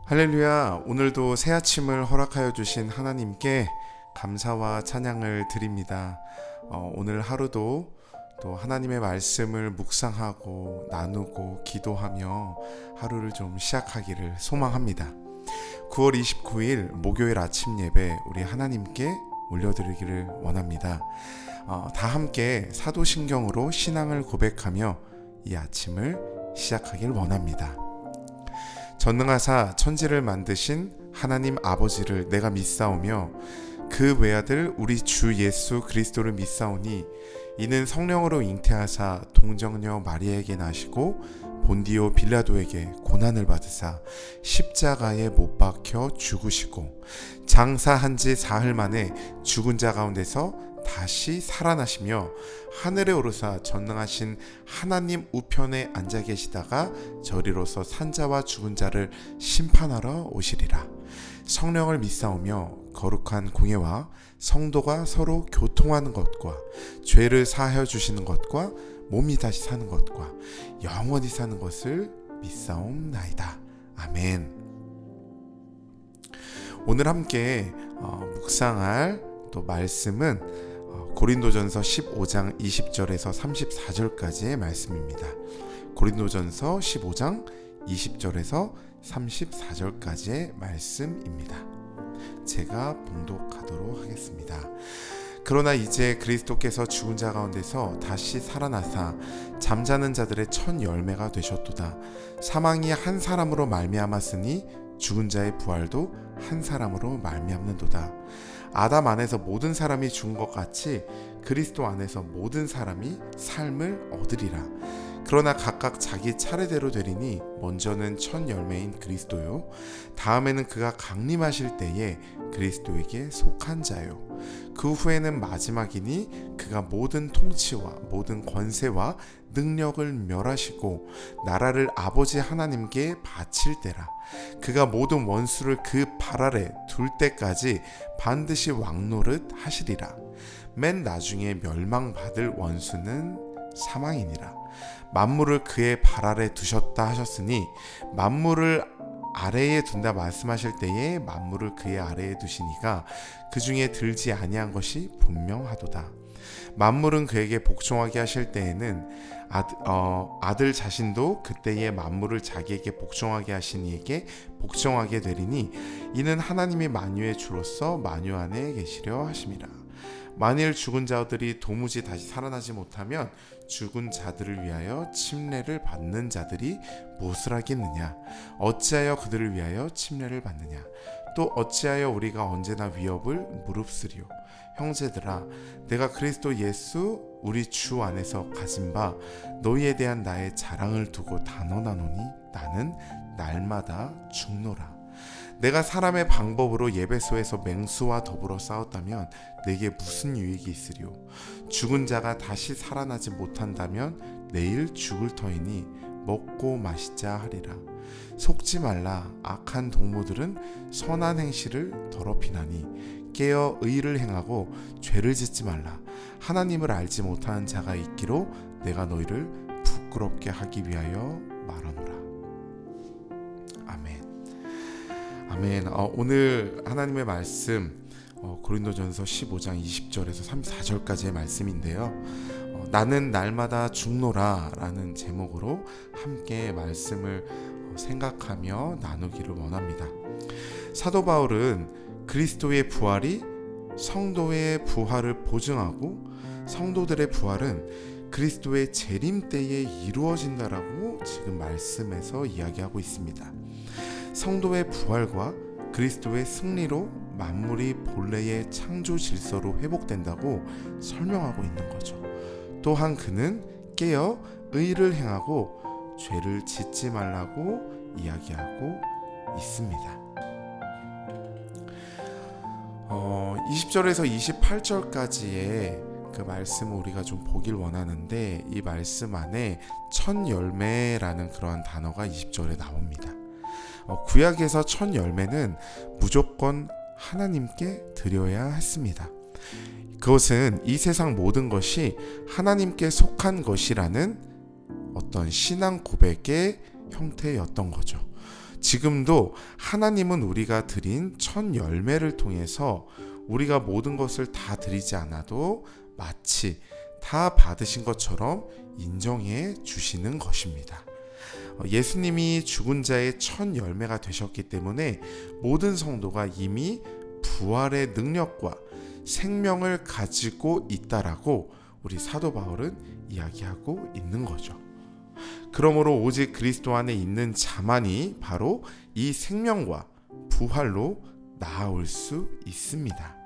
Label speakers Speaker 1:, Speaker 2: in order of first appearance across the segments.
Speaker 1: 할렐루야. 오늘도 새 아침을 허락하여 주신 하나님께 감사와 찬양을 드립니다. 오늘 하루도 또 하나님의 말씀을 묵상하고 나누고 기도하며 하루를 좀 시작하기를 소망합니다. 9월 29일 목요일 아침 예배 우리 하나님께 올려드리기를 원합니다. 다 함께 사도신경으로 신앙을 고백하며 이 아침을 시작하길 원합니다. 전능하사 천지를 만드신 하나님 아버지를 내가 믿사오며 그 외아들 우리 주 예수 그리스도를 믿사오니 이는 성령으로 잉태하사 동정녀 마리아에게 나시고 본디오 빌라도에게 고난을 받으사 십자가에 못 박혀 죽으시고 장사한 지 사흘 만에 죽은 자 가운데서 다시 살아나시며 하늘에 오르사 전능하신 하나님 우편에 앉아 계시다가 저리로서 산자와 죽은 자를 심판하러 오시리라. 성령을 믿사오며 거룩한 공예와 성도가 서로 교통하는 것과 죄를 사하여 주시는 것과 몸이 다시 사는 것과 영원히 사는 것을 믿사옵나이다. 아멘. 오늘 함께 묵상할 또 말씀은 고린도전서 15장 20절에서 34절까지의 말씀입니다. 고린도전서 15장 20절에서 34절까지의 말씀입니다. 제가 봉독하도록 하겠습니다. 그러나 이제 그리스도께서 죽은 자 가운데서 다시 살아나사 잠자는 자들의 첫 열매가 되셨도다. 사망이 한 사람으로 말미암았으니 죽은 자의 부활도 한 사람으로 말미암는도다. 아담 안에서 모든 사람이 죽은 것 같이 그리스도 안에서 모든 사람이 삶을 얻으리라. 그러나 각각 자기 차례대로 되리니 먼저는 첫 열매인 그리스도요, 다음에는 그가 강림하실 때에 그리스도에게 속한 자요, 그 후에는 마지막이니 그가 모든 통치와 모든 권세와 능력을 멸하시고 나라를 아버지 하나님께 바칠 때라. 그가 모든 원수를 그 발 아래 둘 때까지 반드시 왕노릇 하시리라. 맨 나중에 멸망받을 원수는 사망이니라. 만물을 그의 발 아래 두셨다 하셨으니 만물을 아래에 둔다 말씀하실 때에 만물을 그의 아래에 두시니가 그 중에 들지 아니한 것이 분명하도다. 만물은 그에게 복종하게 하실 때에는 아들 자신도 그때에 만물을 자기에게 복종하게 하신 이에게 복종하게 되리니 이는 하나님이 만유의 주로서 만유 안에 계시려 하심이라. 만일 죽은 자들이 도무지 다시 살아나지 못하면 죽은 자들을 위하여 침례를 받는 자들이 무엇을 하겠느냐? 어찌하여 그들을 위하여 침례를 받느냐? 또 어찌하여 우리가 언제나 위협을 무릅쓰리요? 형제들아, 내가 그리스도 예수 우리 주 안에서 가진 바 너희에 대한 나의 자랑을 두고 단언하노니 나는 날마다 죽노라. 내가 사람의 방법으로 예배소에서 맹수와 더불어 싸웠다면 내게 무슨 유익이 있으리요? 죽은 자가 다시 살아나지 못한다면 내일 죽을 터이니 먹고 마시자 하리라. 속지 말라. 악한 동무들은 선한 행실을 더럽히나니 깨어 의를 행하고 죄를 짓지 말라. 하나님을 알지 못하는 자가 있기로 내가 너희를 부끄럽게 하기 위하여 말하노라. 아멘. 아멘. 오늘 하나님의 말씀 고린도전서 15장 20절에서 34절까지의 말씀인데요. 나는 날마다 죽노라 라는 제목으로 함께 말씀을 생각하며 나누기를 원합니다. 사도 바울은 그리스도의 부활이 성도의 부활을 보증하고 성도들의 부활은 그리스도의 재림 때에 이루어진다라고 지금 말씀에서 이야기하고 있습니다. 성도의 부활과 그리스도의 승리로 만물이 본래의 창조 질서로 회복된다고 설명하고 있는 거죠. 또한 그는 깨어 의를 행하고 죄를 짓지 말라고 이야기하고 있습니다. 20절에서 28절까지의 그 말씀을 우리가 좀 보길 원하는데 이 말씀 안에 첫 열매라는 그러한 단어가 20절에 나옵니다. 구약에서 첫 열매는 무조건 하나님께 드려야 했습니다. 그것은 이 세상 모든 것이 하나님께 속한 것이라는 어떤 신앙 고백의 형태였던 거죠. 지금도 하나님은 우리가 드린 첫 열매를 통해서 우리가 모든 것을 다 드리지 않아도 마치 다 받으신 것처럼 인정해 주시는 것입니다. 예수님이 죽은 자의 첫 열매가 되셨기 때문에 모든 성도가 이미 부활의 능력과 생명을 가지고 있다라고 우리 사도 바울은 이야기하고 있는 거죠. 그러므로 오직 그리스도 안에 있는 자만이 바로 이 생명과 부활로 나아올 수 있습니다.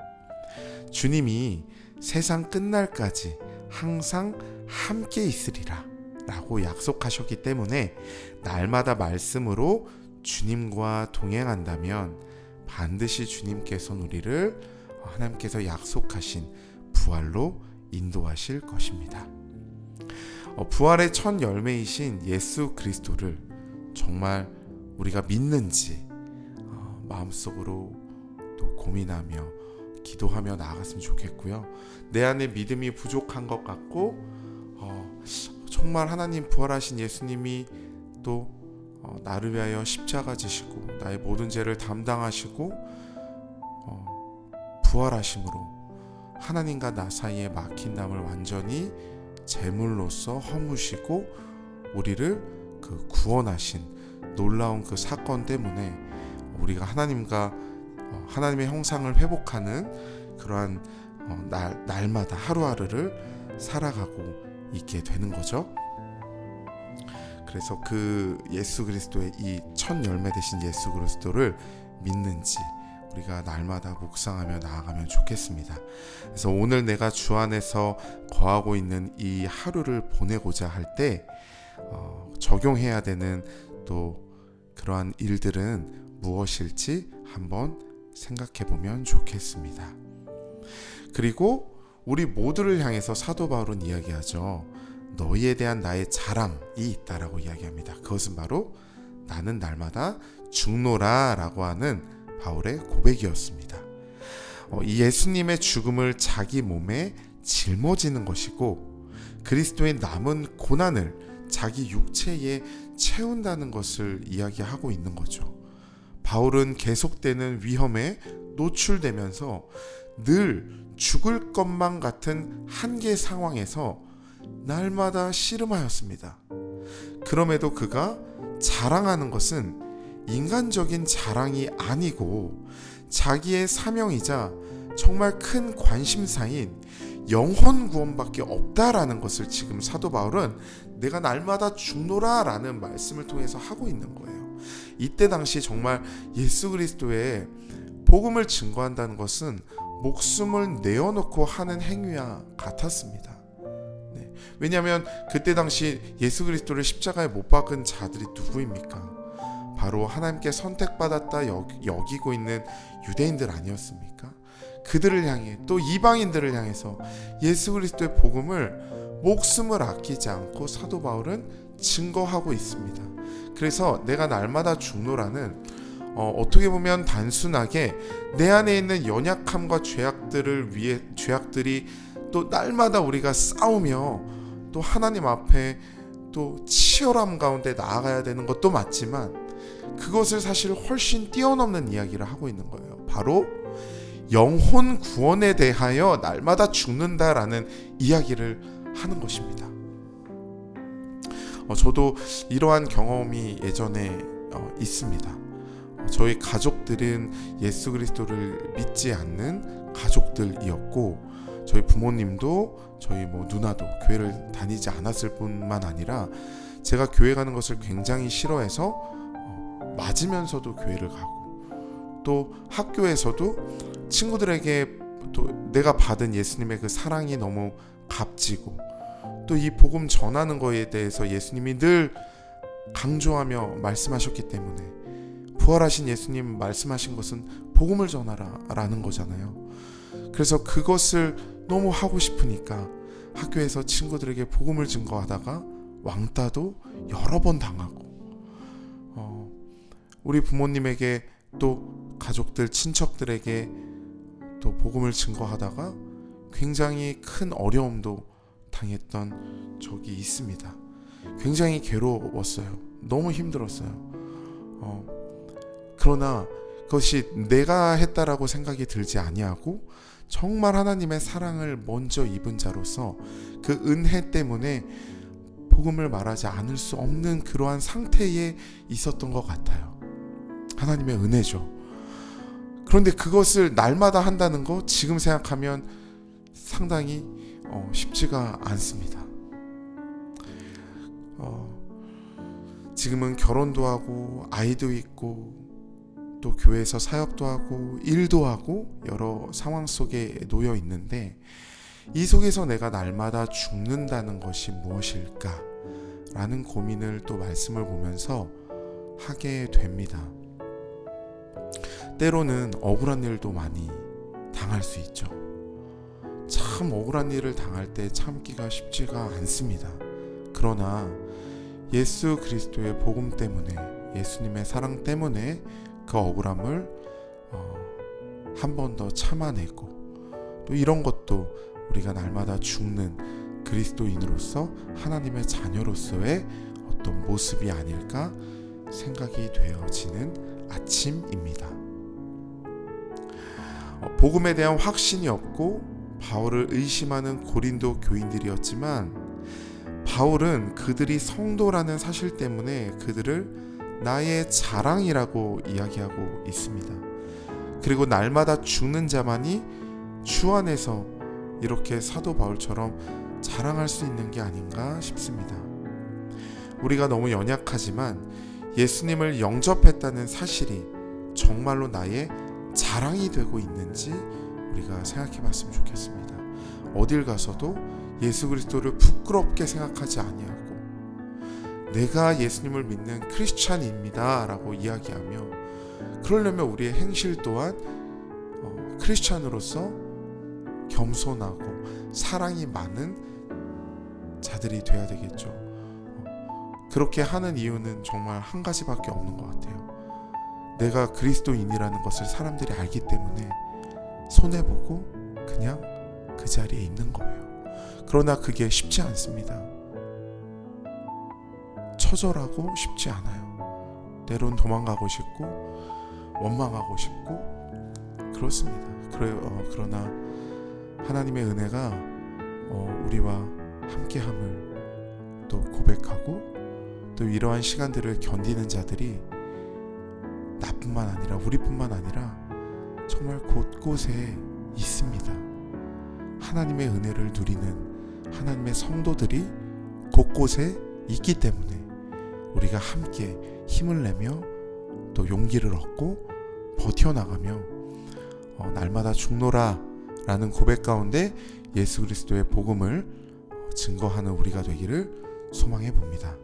Speaker 1: 주님이 세상 끝날까지 항상 함께 있으리라 라고 약속하셨기 때문에 날마다 말씀으로 주님과 동행한다면 반드시 주님께서 우리를 하나님께서 약속하신 부활로 인도하실 것입니다. 부활의 첫 열매이신 예수 그리스도를 정말 우리가 믿는지 마음속으로 또 고민하며 기도하며 나아갔으면 좋겠고요. 내 안에 믿음이 부족한 것 같고 정말 하나님 부활하신 예수님이 또 나를 위하여 십자가 지시고 나의 모든 죄를 담당하시고 부활하심으로 하나님과 나 사이에 막힌 담을 완전히 제물로서 허무시고 우리를 그 구원하신 놀라운 그 사건 때문에 우리가 하나님의 형상을 회복하는 그러한 날마다 하루하루를 살아가고 있게 되는 거죠. 그래서 그 예수 그리스도의 이 첫 열매 되신 예수 그리스도를 믿는지 우리가 날마다 묵상하며 나아가면 좋겠습니다. 그래서 오늘 내가 주 안에서 거하고 있는 이 하루를 보내고자 할 때 적용해야 되는 또 그러한 일들은 무엇일지 한번 생각해 보면 좋겠습니다. 그리고 우리 모두를 향해서 사도 바울은 이야기하죠. 너희에 대한 나의 자랑이 있다라고 이야기합니다. 그것은 바로 나는 날마다 죽노라 라고 하는 바울의 고백이었습니다. 이 예수님의 죽음을 자기 몸에 짊어지는 것이고 그리스도의 남은 고난을 자기 육체에 채운다는 것을 이야기하고 있는 거죠. 바울은 계속되는 위험에 노출되면서 늘 죽을 것만 같은 한계 상황에서 날마다 씨름하였습니다. 그럼에도 그가 자랑하는 것은 인간적인 자랑이 아니고 자기의 사명이자 정말 큰 관심사인 영혼 구원밖에 없다라는 것을 지금 사도 바울은 내가 날마다 죽노라 라는 말씀을 통해서 하고 있는 거예요. 이때 당시 정말 예수 그리스도의 복음을 증거한다는 것은 목숨을 내어놓고 하는 행위와 같았습니다. 왜냐하면 그때 당시 예수 그리스도를 십자가에 못 박은 자들이 누구입니까? 바로 하나님께 선택받았다 여기고 있는 유대인들 아니었습니까? 그들을 향해 또 이방인들을 향해서 예수 그리스도의 복음을 목숨을 아끼지 않고 사도 바울은 증거하고 있습니다. 그래서 내가 날마다 죽노라는 어떻게 보면 단순하게 내 안에 있는 연약함과 죄악들이 또 날마다 우리가 싸우며 또 하나님 앞에 또 치열함 가운데 나아가야 되는 것도 맞지만 그것을 사실 훨씬 뛰어넘는 이야기를 하고 있는 거예요. 바로 영혼 구원에 대하여 날마다 죽는다라는 이야기를 하는 것입니다. 저도 이러한 경험이 예전에 있습니다. 저희 가족들은 예수 그리스도를 믿지 않는 가족들이었고 저희 부모님도 저희 누나도 교회를 다니지 않았을 뿐만 아니라 제가 교회 가는 것을 굉장히 싫어해서 맞으면서도 교회를 가고 또 학교에서도 친구들에게 또 내가 받은 예수님의 그 사랑이 너무 값지고 또 이 복음 전하는 거에 대해서 예수님이 늘 강조하며 말씀하셨기 때문에 부활하신 예수님 말씀하신 것은 복음을 전하라 라는 거잖아요. 그래서 그것을 너무 하고 싶으니까 학교에서 친구들에게 복음을 증거하다가 왕따도 여러 번 당하고 우리 부모님에게 또 가족들 친척들에게 또 복음을 증거하다가 굉장히 큰 어려움도 당했던 적이 있습니다. 굉장히 괴로웠어요. 너무 힘들었어요. 그러나 그것이 내가 했다라고 생각이 들지 아니하고 정말 하나님의 사랑을 먼저 입은 자로서 그 은혜 때문에 복음을 말하지 않을 수 없는 그러한 상태에 있었던 것 같아요. 하나님의 은혜죠. 그런데 그것을 날마다 한다는 거 지금 생각하면 상당히 쉽지가 않습니다. 지금은 결혼도 하고 아이도 있고 또 교회에서 사역도 하고 일도 하고 여러 상황 속에 놓여 있는데, 이 속에서 내가 날마다 죽는다는 것이 무엇일까? 라는 고민을 또 말씀을 보면서 하게 됩니다. 때로는 억울한 일도 많이 당할 수 있죠. 참 억울한 일을 당할 때 참기가 쉽지가 않습니다. 그러나 예수 그리스도의 복음 때문에, 예수님의 사랑 때문에 그 억울함을 한 번 더 참아내고, 또 이런 것도 우리가 날마다 죽는 그리스도인으로서 하나님의 자녀로서의 어떤 모습이 아닐까 생각이 되어지는 아침입니다. 복음에 대한 확신이 없고 바울을 의심하는 고린도 교인들이었지만, 바울은 그들이 성도라는 사실 때문에 그들을 나의 자랑이라고 이야기하고 있습니다. 그리고 날마다 죽는 자만이 주 안에서 이렇게 사도 바울처럼 자랑할 수 있는 게 아닌가 싶습니다. 우리가 너무 연약하지만 예수님을 영접했다는 사실이 정말로 나의 자랑이 되고 있는지 우리가 생각해 봤으면 좋겠습니다. 어딜 가서도 예수 그리스도를 부끄럽게 생각하지 아니하고 내가 예수님을 믿는 크리스찬입니다 라고 이야기하며, 그러려면 우리의 행실 또한 크리스찬으로서 겸손하고 사랑이 많은 자들이 돼야 되겠죠. 그렇게 하는 이유는 정말 한 가지밖에 없는 것 같아요. 내가 그리스도인이라는 것을 사람들이 알기 때문에 손해보고 그냥 그 자리에 있는 거예요. 그러나 그게 쉽지 않습니다. 처절하고 쉽지 않아요. 때론 도망가고 싶고 원망하고 싶고 그렇습니다. 그러나 하나님의 은혜가 우리와 함께함을 또 고백하고, 또 이러한 시간들을 견디는 자들이 나뿐만 아니라 우리뿐만 아니라 정말 곳곳에 있습니다. 하나님의 은혜를 누리는 하나님의 성도들이 곳곳에 있기 때문에 우리가 함께 힘을 내며 또 용기를 얻고 버텨나가며 날마다 죽노라 라는 고백 가운데 예수 그리스도의 복음을 증거하는 우리가 되기를 소망해 봅니다.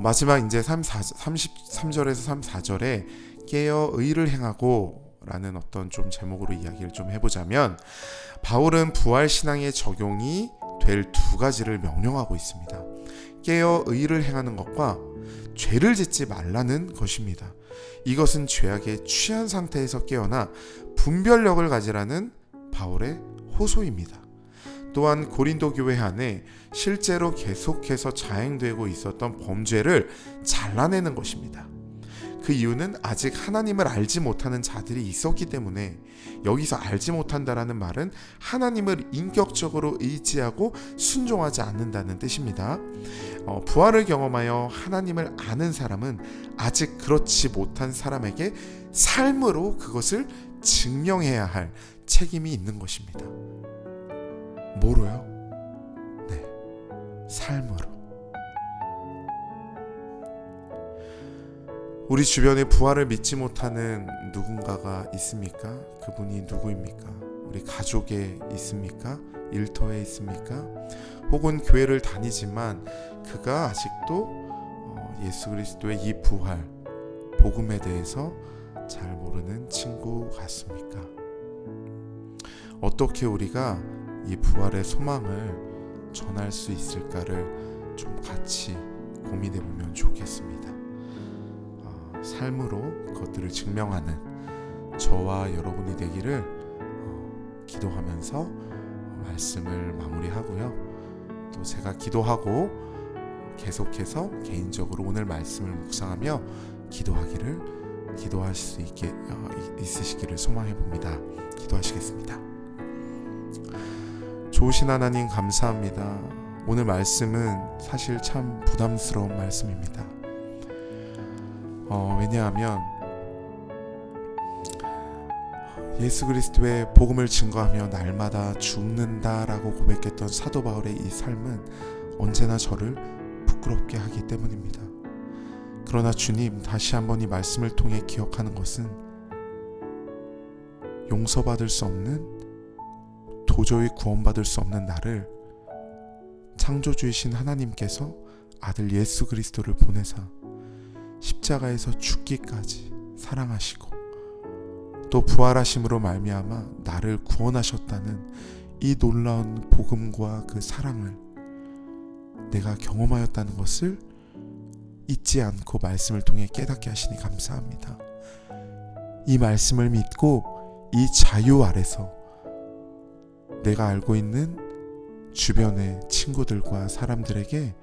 Speaker 1: 마지막 이제 33절에서 34절에 깨어 의를 행하고 라는 어떤 좀 제목으로 이야기를 좀 해보자면, 바울은 부활신앙의 적용이 될 두 가지를 명령하고 있습니다. 깨어 의를 행하는 것과 죄를 짓지 말라는 것입니다. 이것은 죄악에 취한 상태에서 깨어나 분별력을 가지라는 바울의 호소입니다. 또한 고린도 교회 안에 실제로 계속해서 자행되고 있었던 범죄를 잘라내는 것입니다. 그 이유는 아직 하나님을 알지 못하는 자들이 있었기 때문에, 여기서 알지 못한다라는 말은 하나님을 인격적으로 의지하고 순종하지 않는다는 뜻입니다. 부활을 경험하여 하나님을 아는 사람은 아직 그렇지 못한 사람에게 삶으로 그것을 증명해야 할 책임이 있는 것입니다. 뭐로요? 네, 삶으로. 우리 주변에 부활을 믿지 못하는 누군가가 있습니까? 그분이 누구입니까? 우리 가족에 있습니까? 일터에 있습니까? 혹은 교회를 다니지만 그가 아직도 예수 그리스도의 이 부활, 복음에 대해서 잘 모르는 친구 같습니까? 어떻게 우리가 이 부활의 소망을 전할 수 있을까를 좀 같이 고민해 보면 좋겠습니다. 삶으로 그것들을 증명하는 저와 여러분이 되기를 기도하면서 말씀을 마무리하고요. 또 제가 기도하고 계속해서 개인적으로 오늘 말씀을 묵상하며 기도할 수 있게 있으시기를 소망해 봅니다. 기도하시겠습니다. 좋으신 하나님 감사합니다. 오늘 말씀은 사실 참 부담스러운 말씀입니다. 왜냐하면 예수 그리스도의 복음을 증거하며 날마다 죽는다라고 고백했던 사도 바울의 이 삶은 언제나 저를 부끄럽게 하기 때문입니다. 그러나 주님, 다시 한번 이 말씀을 통해 기억하는 것은 용서받을 수 없는, 도저히 구원받을 수 없는 나를 창조주이신 하나님께서 아들 예수 그리스도를 보내사 십자가에서 죽기까지 사랑하시고 또 부활하심으로 말미암아 나를 구원하셨다는 이 놀라운 복음과 그 사랑을 내가 경험하였다는 것을 잊지 않고 말씀을 통해 깨닫게 하시니 감사합니다. 이 말씀을 믿고 이 자유 아래서 내가 알고 있는 주변의 친구들과 사람들에게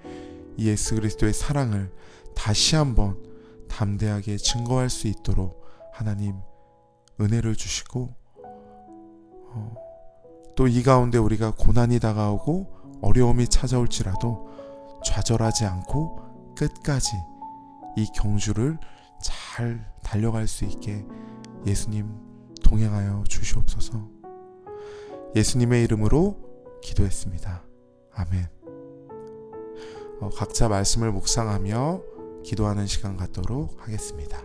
Speaker 1: 이 예수 그리스도의 사랑을 다시 한번 담대하게 증거할 수 있도록 하나님 은혜를 주시고 또 이 가운데 우리가 고난이 다가오고 어려움이 찾아올지라도 좌절하지 않고 끝까지 이 경주를 잘 달려갈 수 있게 예수님 동행하여 주시옵소서. 예수님의 이름으로 기도했습니다. 아멘. 각자 말씀을 묵상하며 기도하는 시간 갖도록 하겠습니다.